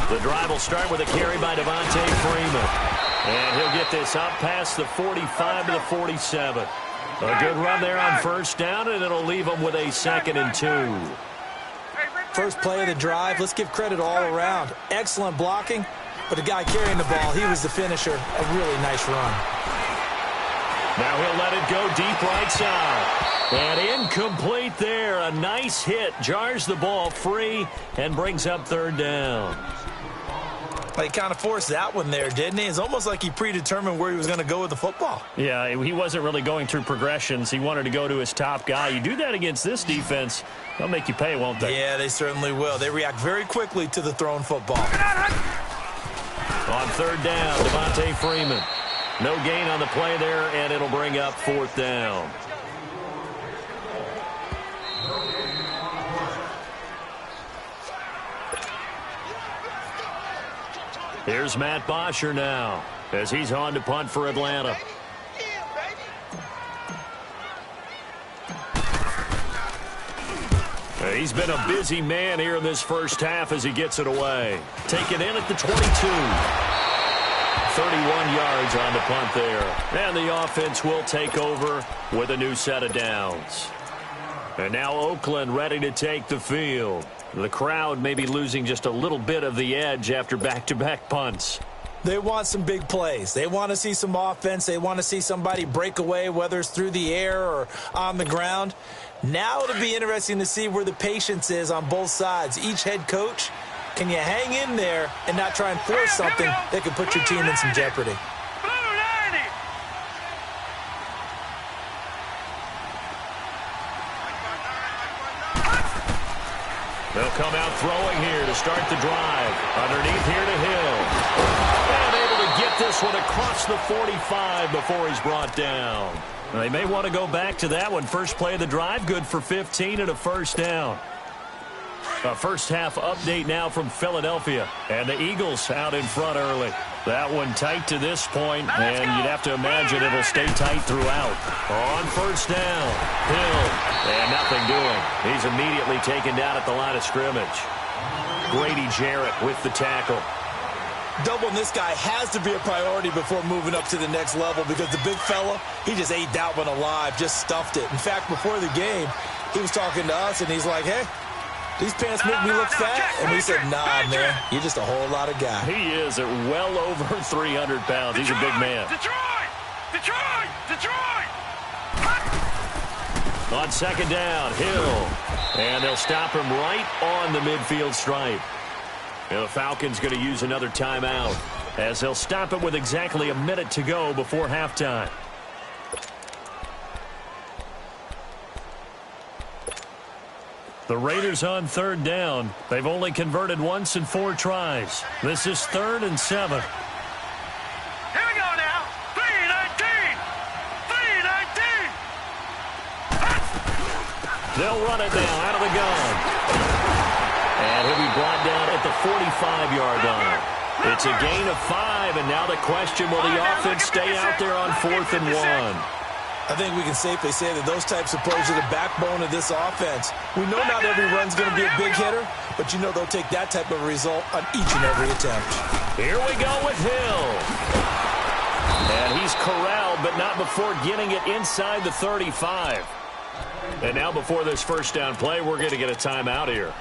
The drive will start with a carry by Devontae Freeman. And he'll get this up past the 45 to the 47. A good run there on first down, and it'll leave them with a 2nd and 2. First play of the drive, let's give credit all around. Excellent blocking, but the guy carrying the ball, he was the finisher. A really nice run. Now he'll let it go deep right side. And incomplete there. A nice hit. Jars the ball free and brings up 3rd down. He kind of forced that one there, didn't he? It's almost like he predetermined where he was going to go with the football. Yeah, he wasn't really going through progressions. He wanted to go to his top guy. You do that against this defense, they'll make you pay, won't they? Yeah, they certainly will. They react very quickly to the thrown football. On 3rd down, Devontae Freeman. No gain on the play there, and it'll bring up 4th down. Here's Matt Bosher now as he's on to punt for Atlanta. He's been a busy man here in this first half as he gets it away. Taken in at the 22. 31 yards on the punt there. And the offense will take over with a new set of downs. And now Oakland ready to take the field. The crowd may be losing just a little bit of the edge after back-to-back punts. They want some big plays. They want to see some offense. They want to see somebody break away, whether it's through the air or on the ground. Now it'll be interesting to see where the patience is on both sides. Each head coach, can you hang in there and not try and force something that could put your team in some jeopardy? They'll come out throwing here to start the drive. Underneath here to Hill. And able to get this one across the 45 before he's brought down. They may want to go back to that one. First play of the drive, good for 15 and a 1st down. A first half update now from Philadelphia. And the Eagles out in front early. That one tight to this point, and you'd have to imagine it'll stay tight throughout. On first down, Hill, and nothing doing. He's immediately taken down at the line of scrimmage. Grady Jarrett with the tackle. Doubling this guy has to be a priority before moving up to the next level because the big fella, he just ate that one alive, just stuffed it. In fact, before the game, he was talking to us, and he's like, hey, these pants make me look fat? And we said, nah, man, you're just a whole lot of guy. He is at well over 300 pounds. He's a big man. Detroit! On 2nd down, Hill. And they'll stop him right on the midfield stripe. And the Falcons going to use another timeout as they'll stop it with exactly a minute to go before halftime. The Raiders on 3rd down. They've only converted once in 4 tries. This is 3rd and 7. Here we go now. 3-19. They'll run it now out of the gun. And he'll be brought down at the 45-yard line. It's a gain of 5, and now the question, will the offense stay out there on 4th and 1? I think we can safely say that those types of plays are the backbone of this offense. We know not every run's going to be a big hitter, but you know they'll take that type of result on each and every attempt. Here we go with Hill. And he's corralled, but not before getting it inside the 35. And now before this first down play, we're going to get a timeout here,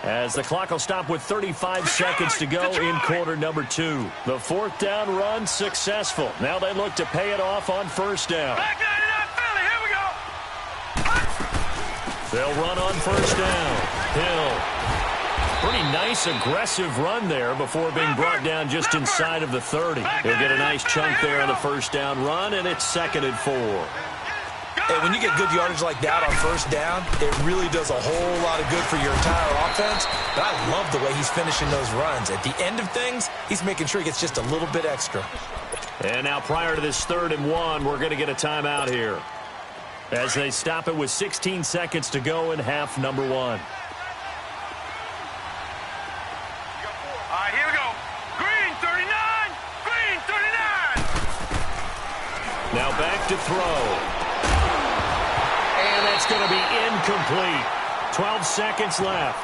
as the clock will stop with 35 seconds to go in quarter number 2. The 4th down run successful. Now they look to pay it off on first down. They'll run on first down. Hill. Pretty nice, aggressive run there before being brought down just inside of the 30. He'll get a nice chunk there on the first down run, and it's 2nd and 4. Hey, when you get good yardage like that on first down, it really does a whole lot of good for your entire offense. But I love the way he's finishing those runs. At the end of things, he's making sure he gets just a little bit extra. And now prior to this 3rd and 1, we're going to get a timeout here, as they stop it with 16 seconds to go in half number 1. All right, here we go. Green 39. Now back to throw. And that's going to be incomplete. 12 seconds left.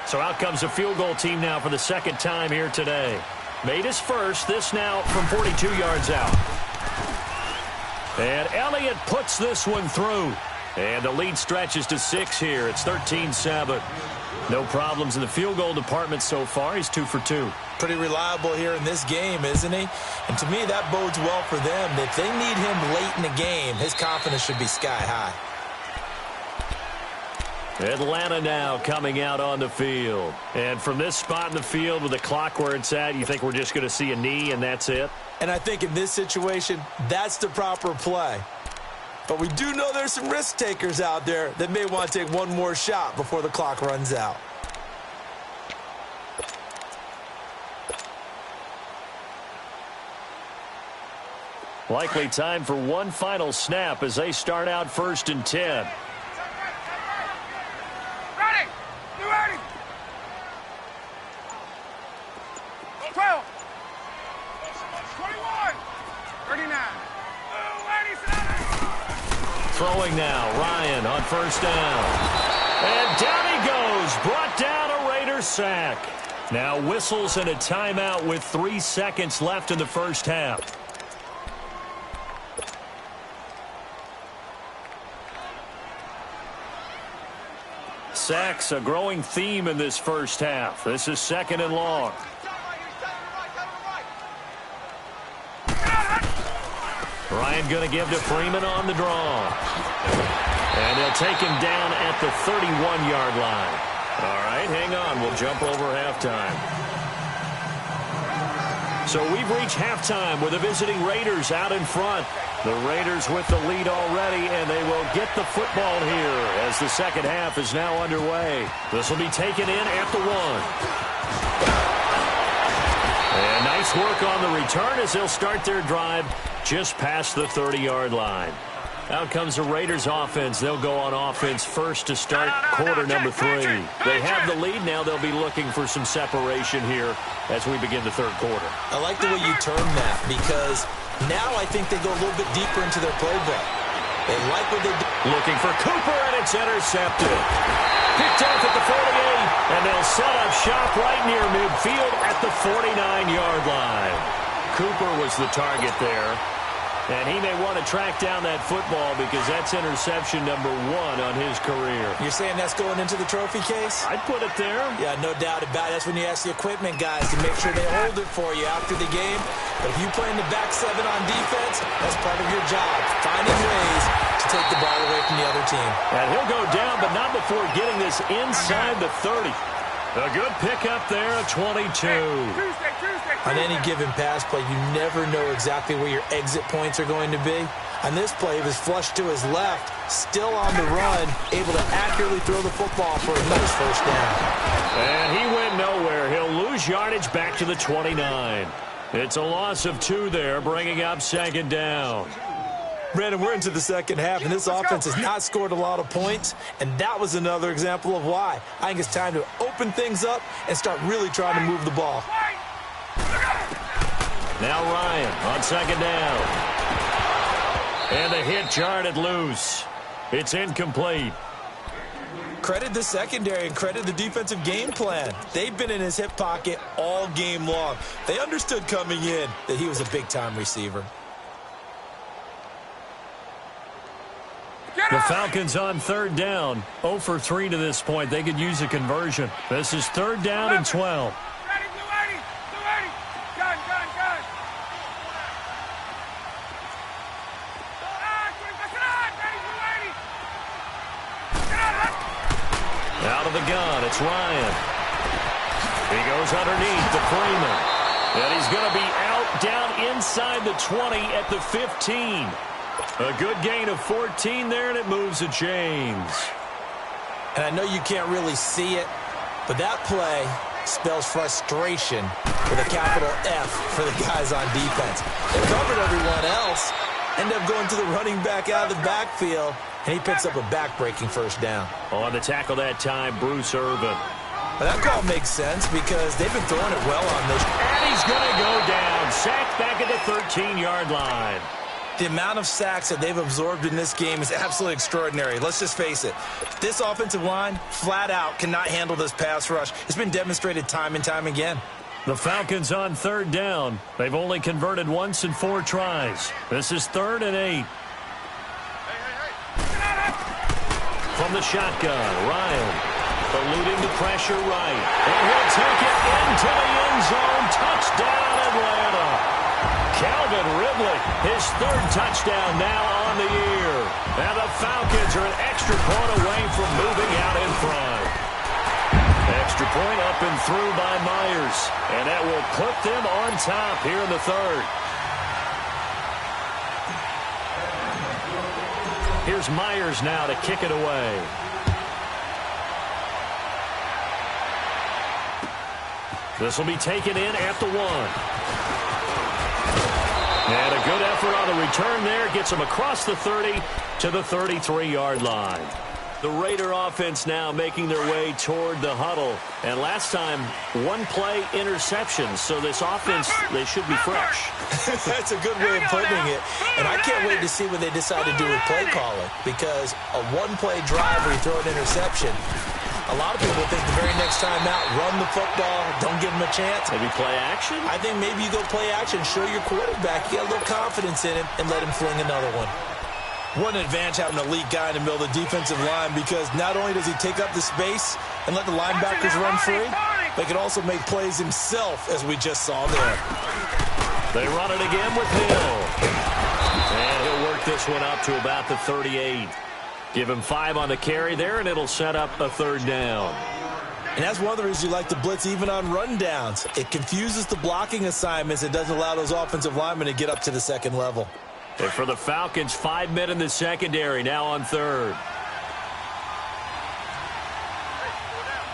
So out comes a field goal team now for the second time here today. Made his first, this now from 42 yards out. And Elliott puts this one through. And the lead stretches to 6 here. It's 13-7. No problems in the field goal department so far. He's 2 for 2. Pretty reliable here in this game, isn't he? And to me, that bodes well for them. If they need him late in the game, his confidence should be sky high. Atlanta now coming out on the field. And from this spot in the field with the clock where it's at, you think we're just going to see a knee and that's it? And I think in this situation, that's the proper play. But we do know there's some risk takers out there that may want to take one more shot before the clock runs out. Likely time for one final snap as they start out 1st and 10. Ready! You ready? 12. 21. 39. Throwing now, Ryan on 1st down. And down he goes, brought down a Raiders sack. Now whistles and a timeout with 3 seconds left in the first half. Sacks, a growing theme in this first half. This is 2nd and long. Ryan going to give to Freeman on the draw. And they'll take him down at the 31-yard line. All right, hang on. We'll jump over halftime. So we've reached halftime with the visiting Raiders out in front. The Raiders with the lead already, and they will get the football here as the second half is now underway. This will be taken in at the 1. And nice work on the return as they'll start their drive just past the 30-yard line. Out comes the Raiders offense. They'll go on offense first to start quarter number 3. They have the lead now. They'll be looking for some separation here as we begin the third quarter. I like the way you term that because now I think they go a little bit deeper into their playbook. They like what they do. Looking for Cooper, and it's intercepted. Picked off at the 48, and they'll set up shop right near midfield at the 49-yard line. Cooper was the target there. And he may want to track down that football because that's interception number 1 on his career. You're saying that's going into the trophy case? I'd put it there. Yeah, no doubt about it. That's when you ask the equipment guys to make sure they hold it for you after the game. But if you play in the back 7 on defense, that's part of your job, finding ways to take the ball away from the other team. And he'll go down, but not before getting this inside the 30. A good pickup there at 22. On any given pass play, you never know exactly where your exit points are going to be. On this play, he was flushed to his left, still on the run, able to accurately throw the football for a nice first down. And he went nowhere. He'll lose yardage back to the 29. It's a loss of 2 there, bringing up 2nd down. Brandon, we're into the second half, and this offense has not scored a lot of points, and that was another example of why. I think it's time to open things up and start really trying to move the ball. Now Ryan on 2nd down. And the hit jarred loose. It's incomplete. Credit the secondary and credit the defensive game plan. They've been in his hip pocket all game long. They understood coming in that he was a big-time receiver. The Falcons on 3rd down. 0 for 3 to this point. They could use a conversion. This is 3rd down and 12. Out of the gun, it's Ryan. He goes underneath to Freeman. And he's going to be out down inside the 20 at the 15. A good gain of 14 there, and it moves the chains. And I know you can't really see it, but that play spells frustration with a capital F for the guys on defense. They covered everyone else, end up going to the running back out of the backfield, and he picks up a back-breaking first down. On the tackle that time, Bruce Irvin. Well, that call makes sense because they've been throwing it well on this. And he's going to go down. Sacked back at the 13-yard line. The amount of sacks that they've absorbed in this game is absolutely extraordinary. Let's just face it. This offensive line, flat out, cannot handle this pass rush. It's been demonstrated time and time again. The Falcons on third down. They've only converted once in 4 tries. This is 3rd and 8. From the shotgun, Ryan eluding the pressure right. And he'll take it into the end zone. Touchdown, Atlanta. Calvin Ridley, his 3rd touchdown now on the year. And the Falcons are an extra point away from moving out in front. Extra point up and through by Myers. And that will put them on top here in the 3rd. Here's Myers now to kick it away. This will be taken in at the 1. And a good effort on the return there. Gets him across the 30 to the 33-yard line. The Raider offense now making their way toward the huddle. And last time, 1-play interception. So this offense, they should be fresh. That's a good way of putting it. And I can't wait to see what they decide to do with play calling. Because a 1-play drive where you throw an interception, a lot of people think the very next time out, run the football, don't give them a chance. Maybe play action? I think maybe you go play action, show your quarterback, you got a little confidence in him, and let him fling another one. What an advantage having an elite guy in the middle of the defensive line, because not only does he take up the space and let the linebackers run free, but he can also make plays himself, as we just saw there. They run it again with Hill. And he'll work this one up to about the 38. Give him 5 on the carry there, and it'll set up a 3rd down. And that's one of the reasons you like to blitz even on rundowns. It confuses the blocking assignments. It doesn't allow those offensive linemen to get up to the 2nd level. And for the Falcons, 5 men in the secondary, now on 3rd.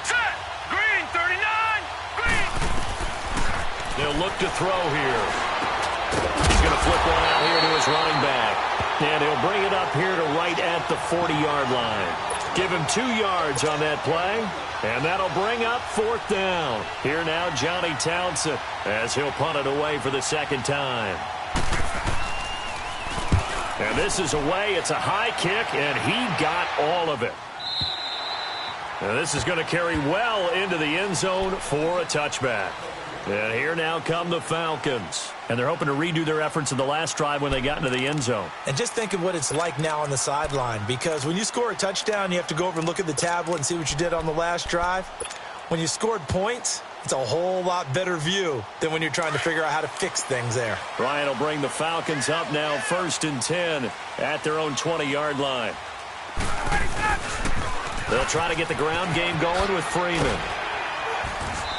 Set. Green, 39. Green. They'll look to throw here. He's going to flip one out here to his running back. And he'll bring it up here to right at the 40-yard line. Give him 2 yards on that play. And that'll bring up 4th down. Here now, Johnny Townsend, as he'll punt it away for the 2nd time. And this is away. It's a high kick, and he got all of it. And this is going to carry well into the end zone for a touchback. And here now come the Falcons. And they're hoping to redo their efforts in the last drive when they got into the end zone. And just think of what it's like now on the sideline, because when you score a touchdown, you have to go over and look at the tablet and see what you did on the last drive. When you scored points, it's a whole lot better view than when you're trying to figure out how to fix things there. Ryan will bring the Falcons up now 1st and 10 at their own 20-yard line. They'll try to get the ground game going with Freeman.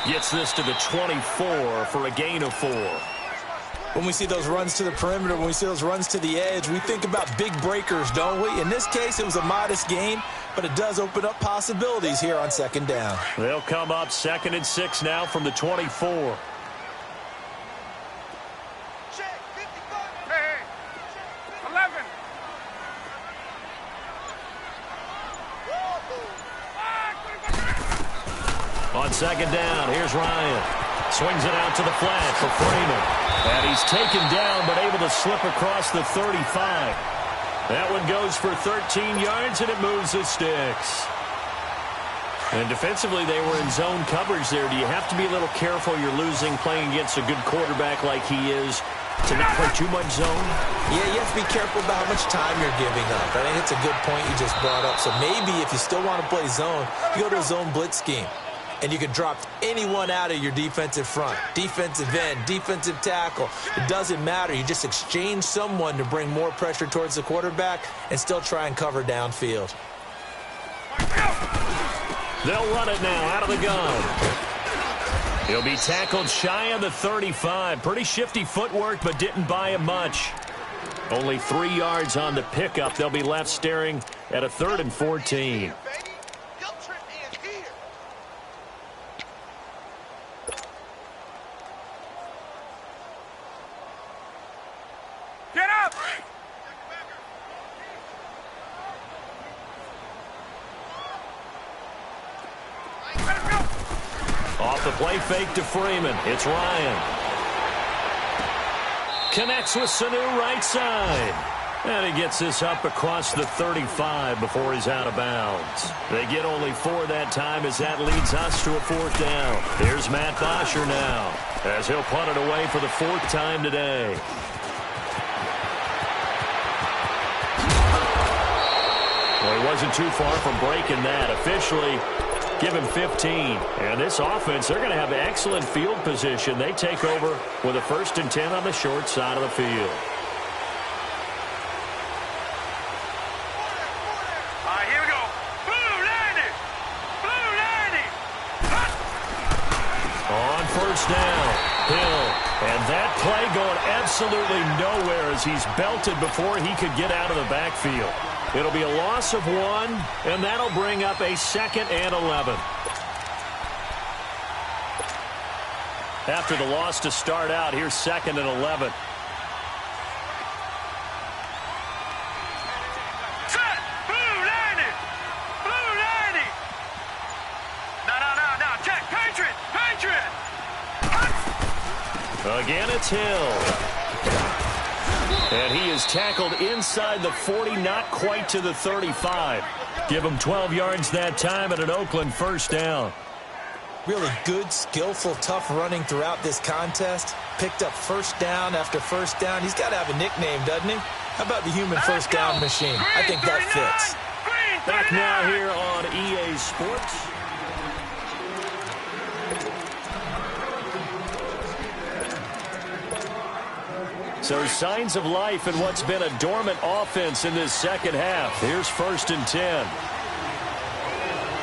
Gets this to the 24 for a gain of 4. When we see those runs to the perimeter, when we see those runs to the edge, we think about big breakers, don't we? In this case, it was a modest gain, but it does open up possibilities here on 2nd down. They'll come up 2nd and 6 now from the 24. Hey, 11. On 2nd down, here's Ryan. Swings it out to the flat for Freeman. And he's taken down, but able to slip across the 35. That one goes for 13 yards, and it moves the sticks. And defensively, they were in zone coverage there. Do you have to be a little careful? You're losing, playing against a good quarterback like he is, to not play too much zone? Yeah, you have to be careful about how much time you're giving up. I think it's a good point you just brought up. So maybe if you still want to play zone, you go to a zone blitz scheme. And you can drop anyone out of your defensive front, defensive end, defensive tackle. It doesn't matter. You just exchange someone to bring more pressure towards the quarterback and still try and cover downfield. They'll run it now out of the gun. He'll be tackled shy of the 35. Pretty shifty footwork, but didn't buy him much. Only 3 yards on the pickup. They'll be left staring at a 3rd and 14. Off the play fake to Freeman. It's Ryan. Connects with Sanu right side. And he gets this up across the 35 before he's out of bounds. They get only 4 that time as that leads us to a 4th down. Here's Matt Bosher now as he'll punt it away for the 4th time today. Well, he wasn't too far from breaking that. Officially, give him 15. And this offense, they're going to have excellent field position. They take over with a 1st and 10 on the short side of the field. Down, Hill, and that play going absolutely nowhere as he's belted before he could get out of the backfield. It'll be a loss of 1, and that'll bring up a 2nd and 11. After the loss to start out, here's 2nd and 11. Again, it's Hill. And he is tackled inside the 40, not quite to the 35. Give him 12 yards that time and an Oakland 1st down. Really good, skillful, tough running throughout this contest. Picked up 1st down after 1st down. He's got to have a nickname, doesn't he? How about the human 1st down machine? I think that fits. Back now here on EA Sports. So signs of life in what's been a dormant offense in this 2nd half. Here's 1st and 10.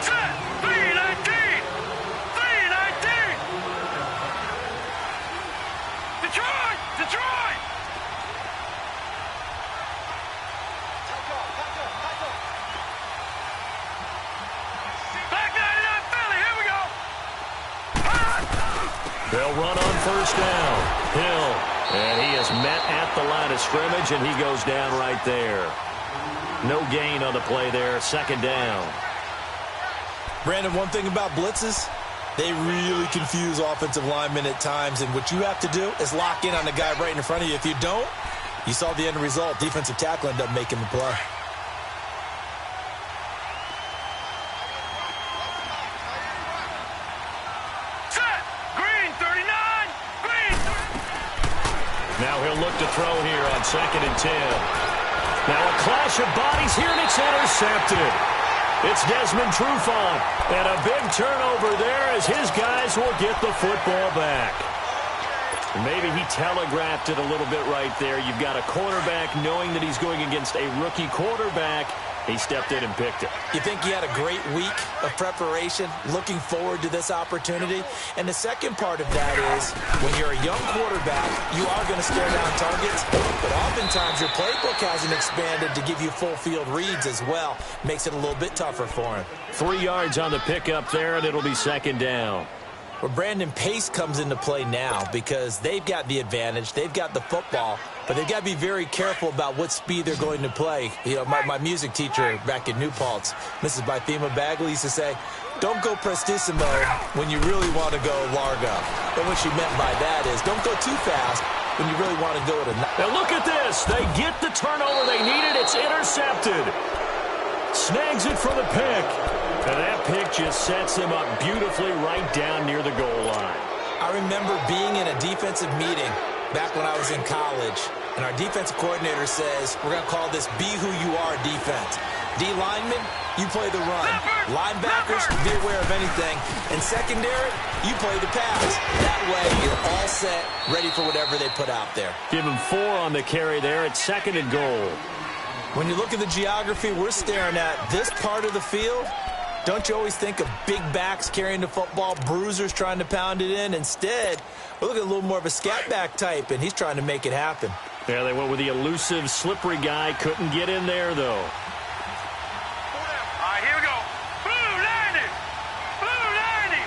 Set, 3-19. Detroit! Back 99 Philly, here we go. They'll run on 1st down. Hill. And he is met at the line of scrimmage, and he goes down right there. No gain on the play there. 2nd down. Brandon, one thing about blitzes, they really confuse offensive linemen at times, and what you have to do is lock in on the guy right in front of you. If you don't, you saw the end result. Defensive tackle ended up making the play. Now he'll look to throw here on 2nd and 10. Now a clash of bodies here, and it's intercepted. It's Desmond Trufant, and a big turnover there as his guys will get the football back. Maybe he telegraphed it a little bit right there. You've got a quarterback knowing that he's going against a rookie quarterback. He stepped in and picked it. You think he had a great week of preparation, looking forward to this opportunity? And the second part of that is, when you're a young quarterback, you are going to stare down targets, but oftentimes your playbook hasn't expanded to give you full field reads as well. Makes it a little bit tougher for him. 3 yards on the pickup there, and it'll be 2nd down. Well, Brandon, pace comes into play now because they've got the advantage. They've got the football, but they've got to be very careful about what speed they're going to play. You know, my music teacher back in New Paltz, Mrs. Bythema Bagley, used to say, don't go prestissimo when you really want to go largo. And what she meant by that is don't go too fast when you really want to go at a... Now look at this. They get the turnover they needed. It's intercepted. Snags it for the pick. And that pick just sets him up beautifully right down near the goal line. I remember being in a defensive meeting back when I was in college, and our defensive coordinator says, we're going to call this be who you are defense. D linemen, you play the run. Linebackers, be aware of anything. And secondary, you play the pass. That way, you're all set, ready for whatever they put out there. Give him 4 on the carry there. It's 2nd and goal. When you look at the geography we're staring at, this part of the field, don't you always think of big backs carrying the football, bruisers trying to pound it in? Instead, we're looking at a little more of a scat back type, and he's trying to make it happen. Yeah, they went with the elusive, slippery guy. Couldn't get in there, though. All right, here we go. Blue 90. Blue 90.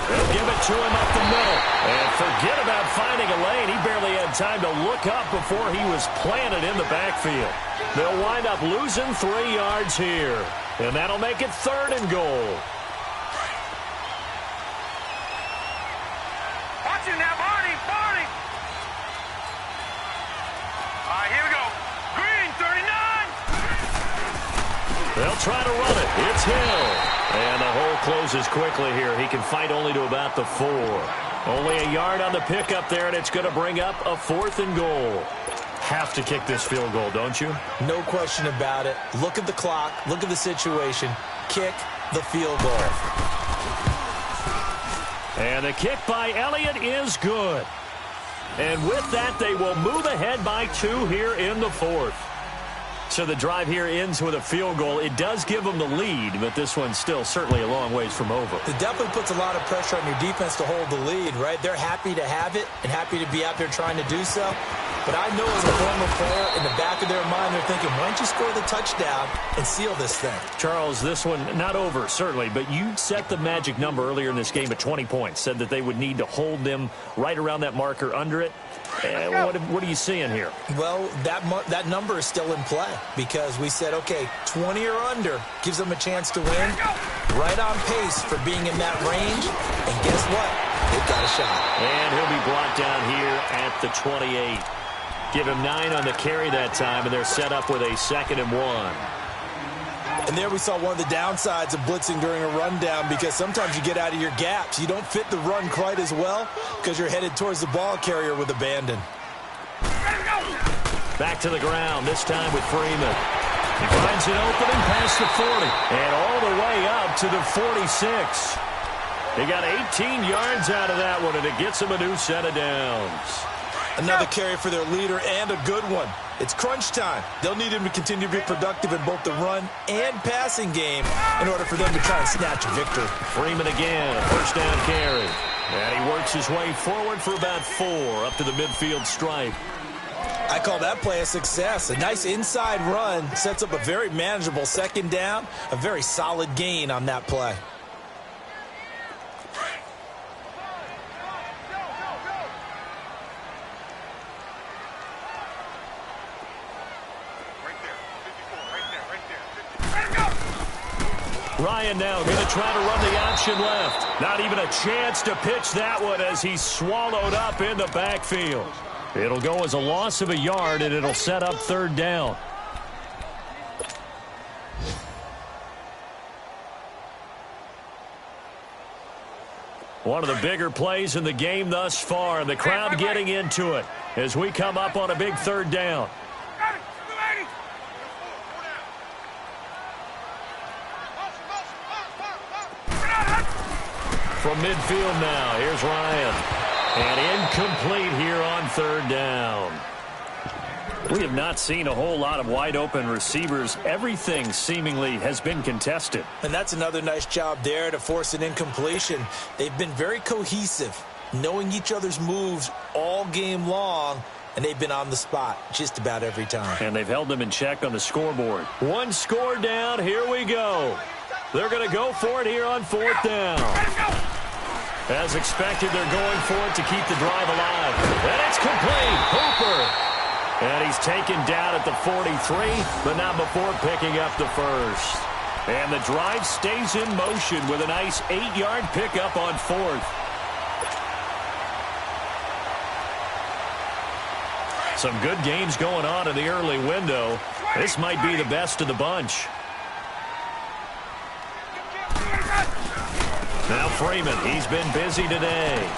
They'll give it to him up the middle. And forget about finding a lane. He barely had time to look up before he was planted in the backfield. They'll wind up losing 3 yards here. And that'll make it 3rd and goal. try to run it. It's Hill. And the hole closes quickly here. He can fight only to about the 4. Only a yard on the pickup there, and it's going to bring up a 4th and goal. Have to kick this field goal, don't you? No question about it. Look at the clock. Look at the situation. Kick the field goal. And the kick by Elliott is good. And with that, they will move ahead by 2 here in the 4th. So the drive here ends with a field goal. It does give them the lead, but this one's still certainly a long ways from over. It definitely puts a lot of pressure on your defense to hold the lead, right? They're happy to have it and happy to be out there trying to do so. But I know as a former player, in the back of their mind, they're thinking, why don't you score the touchdown and seal this thing? Charles, this one not over, certainly, but you set the magic number earlier in this game at 20 points, said that they would need to hold them right around that marker under it. What are you seeing here? Well, that number is still in play because we said, okay, 20 or under gives them a chance to win. Right on pace for being in that range. And guess what? They've got a shot. And he'll be brought down here at the 28. Give him 9 on the carry that time, and they're set up with a 2nd and 1. And there we saw one of the downsides of blitzing during a rundown because sometimes you get out of your gaps. You don't fit the run quite as well because you're headed towards the ball carrier with abandon. Back to the ground, this time with Freeman. He finds an opening past the 40 and all the way up to the 46. He got 18 yards out of that one, and it gets him a new set of downs. Another carry for their leader and a good one. It's crunch time. They'll need him to continue to be productive in both the run and passing game in order for them to try and snatch a victory. Freeman again, a first down carry. And he works his way forward for about 4 up to the midfield stripe. I call that play a success. A nice inside run sets up a very manageable 2nd down, a very solid gain on that play. Ryan now going to try to run the option left. Not even a chance to pitch that one as he's swallowed up in the backfield. It'll go as a loss of a yard, and it'll set up 3rd down. One of the bigger plays in the game thus far, and the crowd getting into it as we come up on a big 3rd down. From midfield now, here's Ryan. And incomplete here on 3rd down. We have not seen a whole lot of wide-open receivers. Everything seemingly has been contested. And that's another nice job there to force an incompletion. They've been very cohesive, knowing each other's moves all game long, and they've been on the spot just about every time. And they've held them in check on the scoreboard. 1 score down, here we go. They're going to go for it here on 4th down. As expected, they're going for it to keep the drive alive. And it's complete. Hooper. And he's taken down at the 43, but not before picking up the 1st. And the drive stays in motion with a nice 8-yard pickup on 4th. Some good games going on in the early window. This might be the best of the bunch. Now Freeman, he's been busy today.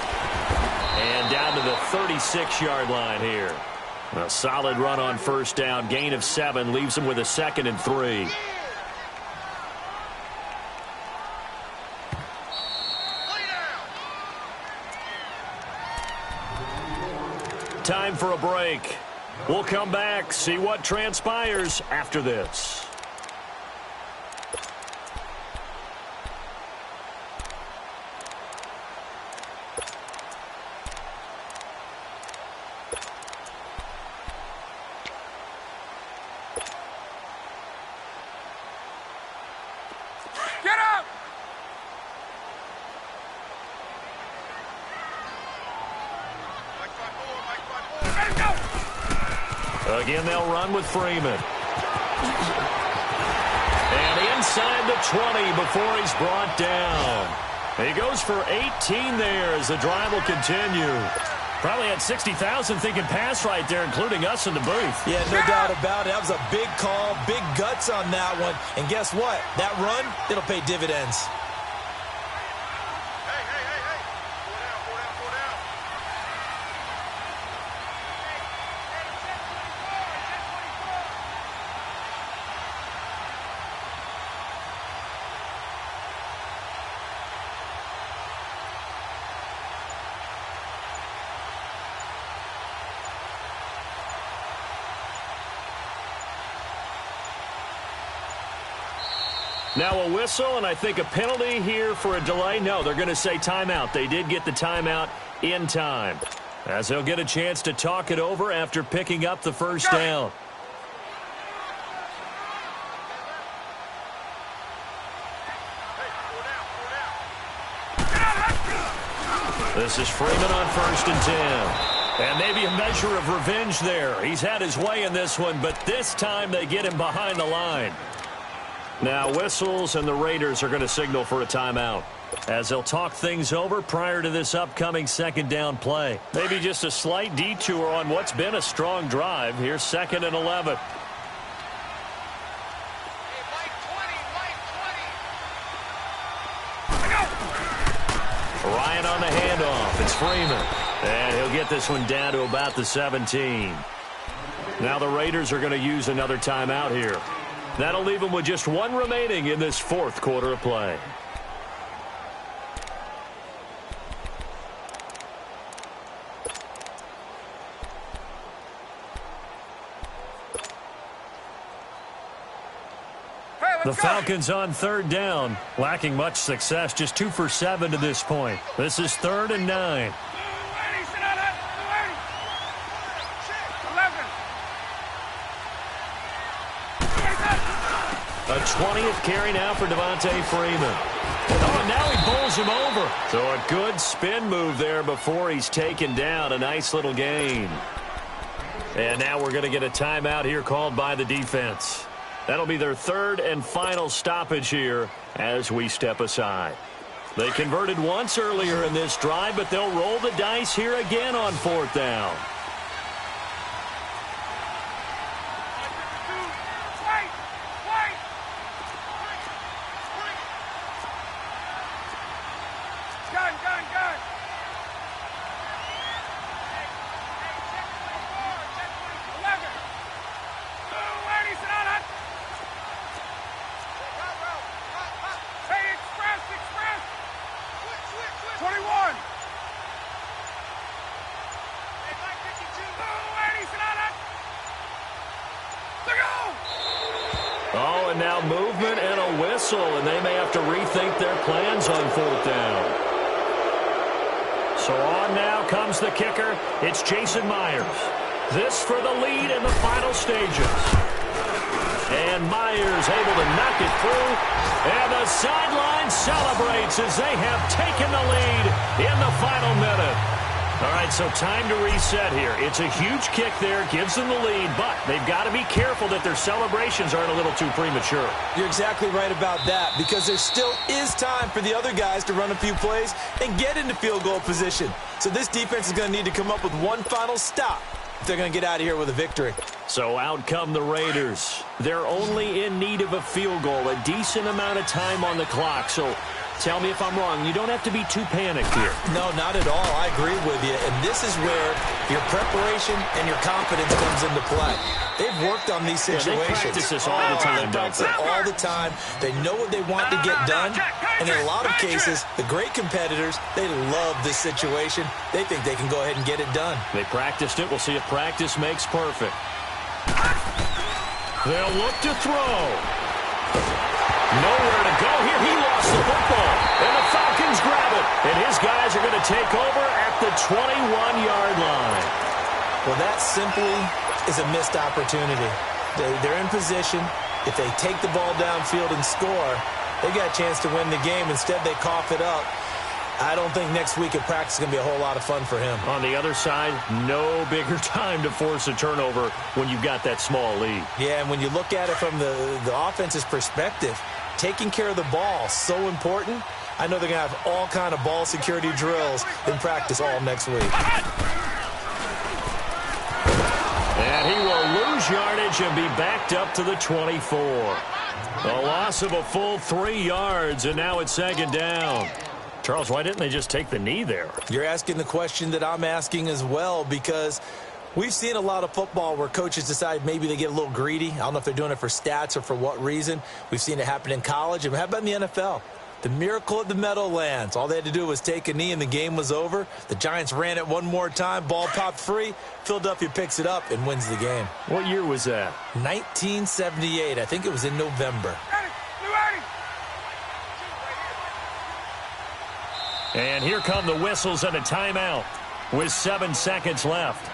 And down to the 36-yard line here. A solid run on 1st down. Gain of 7 leaves him with a 2nd and 3. Time for a break. We'll come back, see what transpires after this. Again, they'll run with Freeman. And inside the 20 before he's brought down. He goes for 18 there as the drive will continue. Probably had 60,000 thinking pass right there, including us in the booth. Yeah, no doubt about it. That was a big call, big guts on that one. And guess what? That run, it'll pay dividends. Now a whistle, and I think a penalty here for a delay. No, they're going to say timeout. They did get the timeout in time, as they'll get a chance to talk it over after picking up the first down. This is Freeman on 1st and 10. And maybe a measure of revenge there. He's had his way in this one, but this time they get him behind the line. Now whistles, and the Raiders are going to signal for a timeout, as they'll talk things over prior to this upcoming second down play. Maybe just a slight detour on what's been a strong drive. Here's 2nd and 11. Ryan on the handoff. It's Freeman. And he'll get this one down to about the 17. Now the Raiders are going to use another timeout here. That'll leave them with just one remaining in this fourth quarter of play. The Falcons on 3rd down, lacking much success, just 2 for 7 to this point. This is 3rd and 9. A 20th carry now for Devontae Freeman. Oh, and now he bowls him over. So a good spin move there before he's taken down. A nice little gain. And now we're going to get a timeout here called by the defense. That'll be their 3rd and final stoppage here as we step aside. They converted once earlier in this drive, but they'll roll the dice here again on 4th down. Oh, and now movement and a whistle, and they may have to rethink their plans on 4th down. So on now comes the kicker. It's Jason Myers. This for the lead in the final stages. And Myers able to knock it through. And the sideline celebrates as they have taken the lead in the final minute. All right, so time to reset here. It's a huge kick there, gives them the lead, but they've got to be careful that their celebrations aren't a little too premature. You're exactly right about that, because there still is time for the other guys to run a few plays and get into field goal position. So this defense is going to need to come up with one final stop if they're going to get out of here with a victory. So out come the Raiders. They're only in need of a field goal, a decent amount of time on the clock. So tell me if I'm wrong. You don't have to be too panicked here. No, not at all. I agree with you. And this is where your preparation and your confidence comes into play. They've worked on these situations. They practice this all the time, don't they? All the time. They know what they want to get done. And in a lot of cases, the great competitors, they love this situation. They think they can go ahead and get it done. They practiced it. We'll see if practice makes perfect. They'll look to throw. Nowhere to go here. He lost the football. And the Falcons grab it. And his guys are going to take over at the 21-yard line. Well, that simply is a missed opportunity. They're in position. If they take the ball downfield and score, they got a chance to win the game. Instead, they cough it up. I don't think next week at practice is going to be a whole lot of fun for him. On the other side, no bigger time to force a turnover when you've got that small lead. Yeah, and when you look at it from the offense's perspective, taking care of the ball, so important. I know they're going to have all kind of ball security drills in practice all next week. lose yardage and be backed up to the 24. A loss of a full 3 yards, and now it's 2nd down. Charles, why didn't they just take the knee there? You're asking the question that I'm asking as well, because we've seen a lot of football where coaches decide maybe they get a little greedy. I don't know if they're doing it for stats or for what reason. We've seen it happen in college. And how about in the NFL? The miracle of the Meadowlands. All they had to do was take a knee and the game was over. The Giants ran it one more time. Ball popped free. Philadelphia picks it up and wins the game. What year was that? 1978. I think it was in November. And here come the whistles and a timeout with 7 seconds left.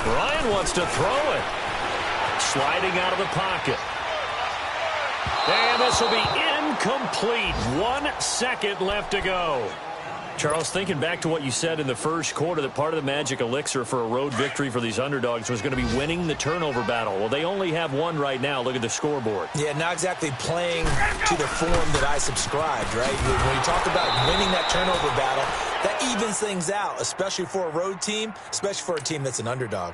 Ryan wants to throw it. Sliding out of the pocket. And this will be incomplete. 1 second left to go. Charles, thinking back to what you said in the first quarter, that part of the magic elixir for a road victory for these underdogs was going to be winning the turnover battle. Well, they only have one right now. Look at the scoreboard. Yeah, not exactly playing to the form that I subscribed, right? When you talk about winning that turnover battle, that evens things out, especially for a road team, especially for a team that's an underdog.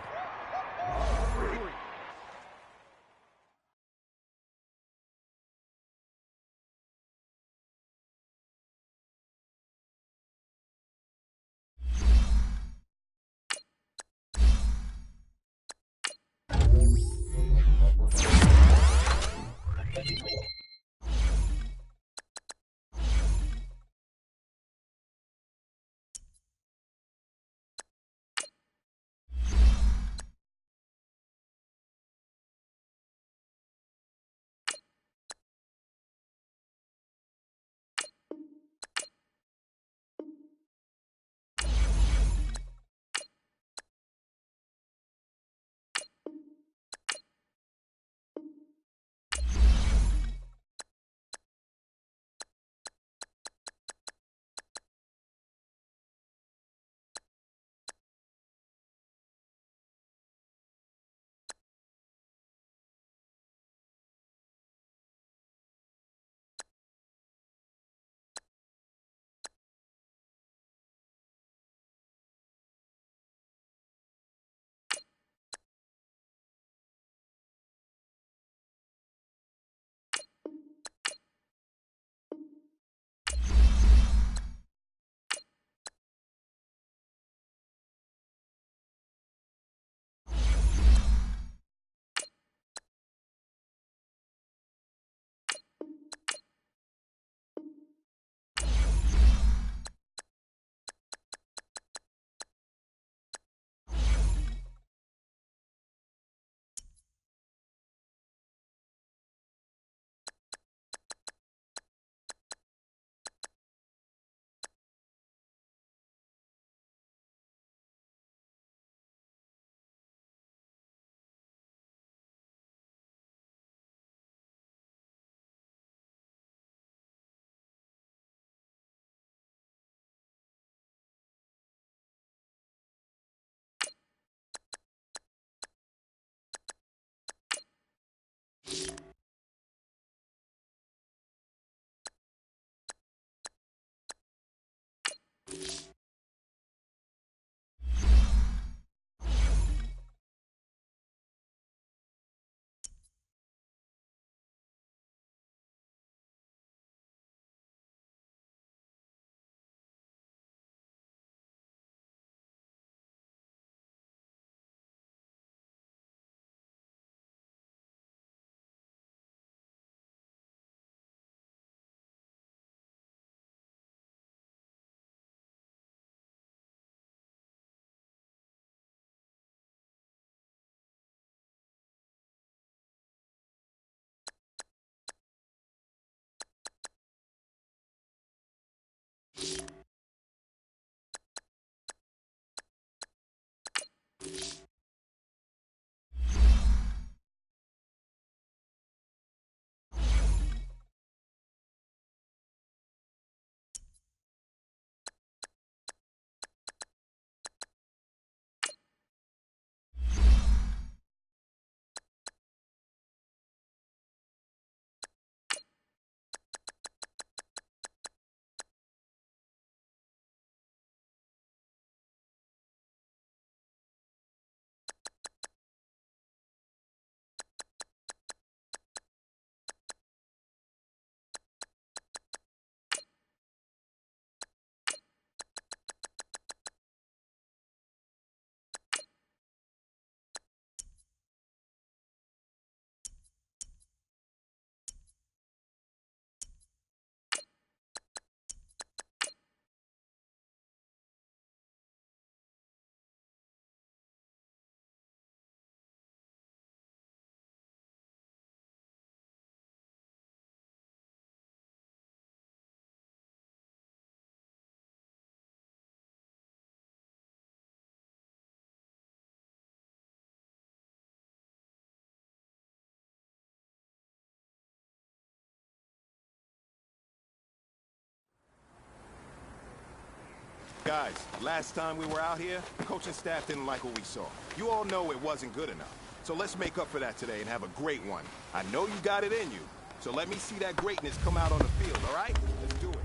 Guys, last time we were out here, the coaching staff didn't like what we saw. You all know it wasn't good enough. So let's make up for that today and have a great one. I know you got it in you, so let me see that greatness come out on the field, all right? Let's do it.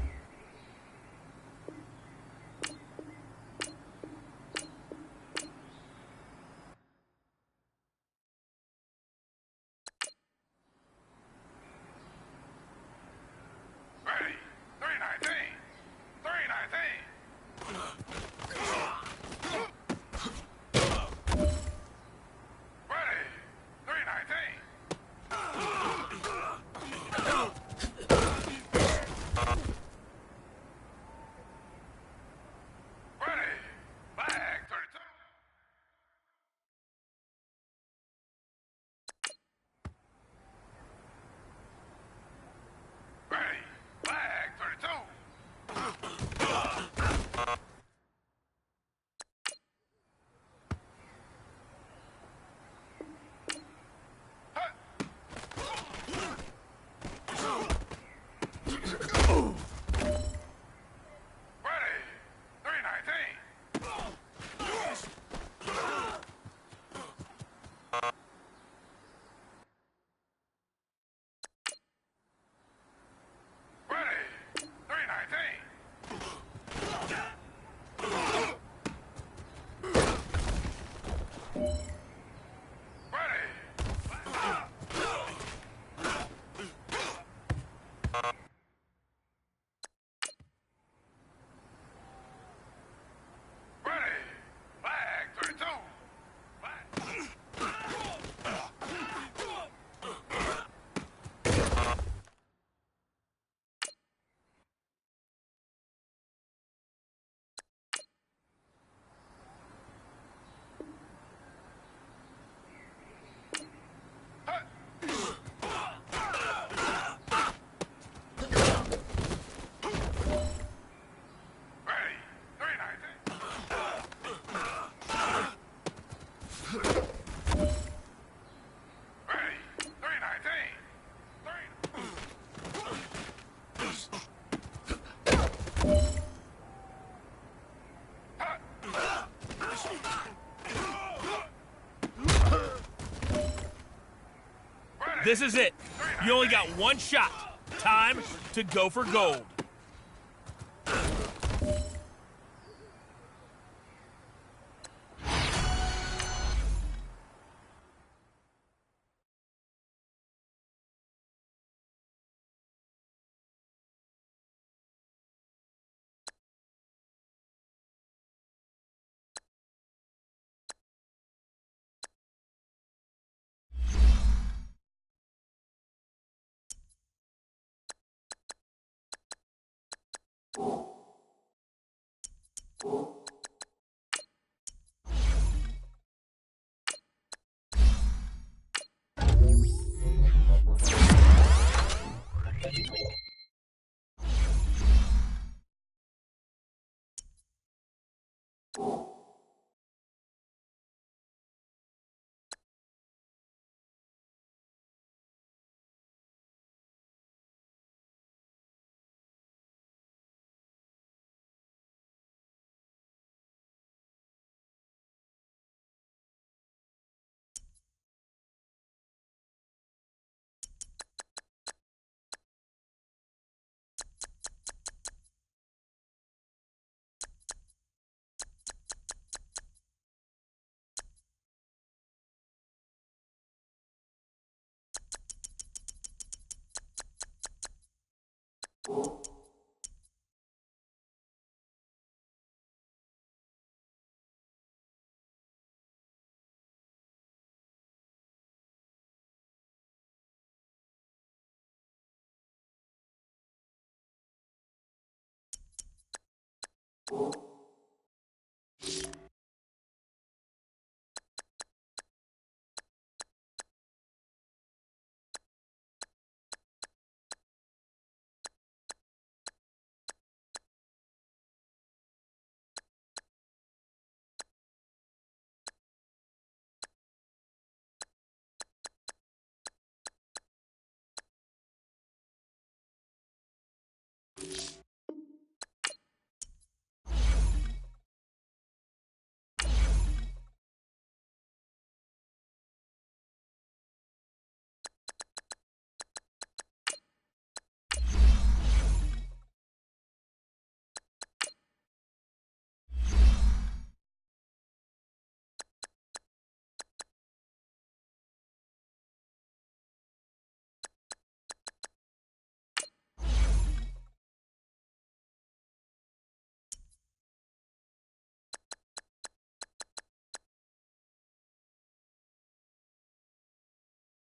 Ready. 319. 319. Ready. 319. Ready. Flag 32. Ready. Flag 32. Ready. 319. Ready. 319. Ready. Ready. Flag 32. Ready. 319. Ready. 319. This is it. You only got one shot. Time to go for gold.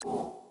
you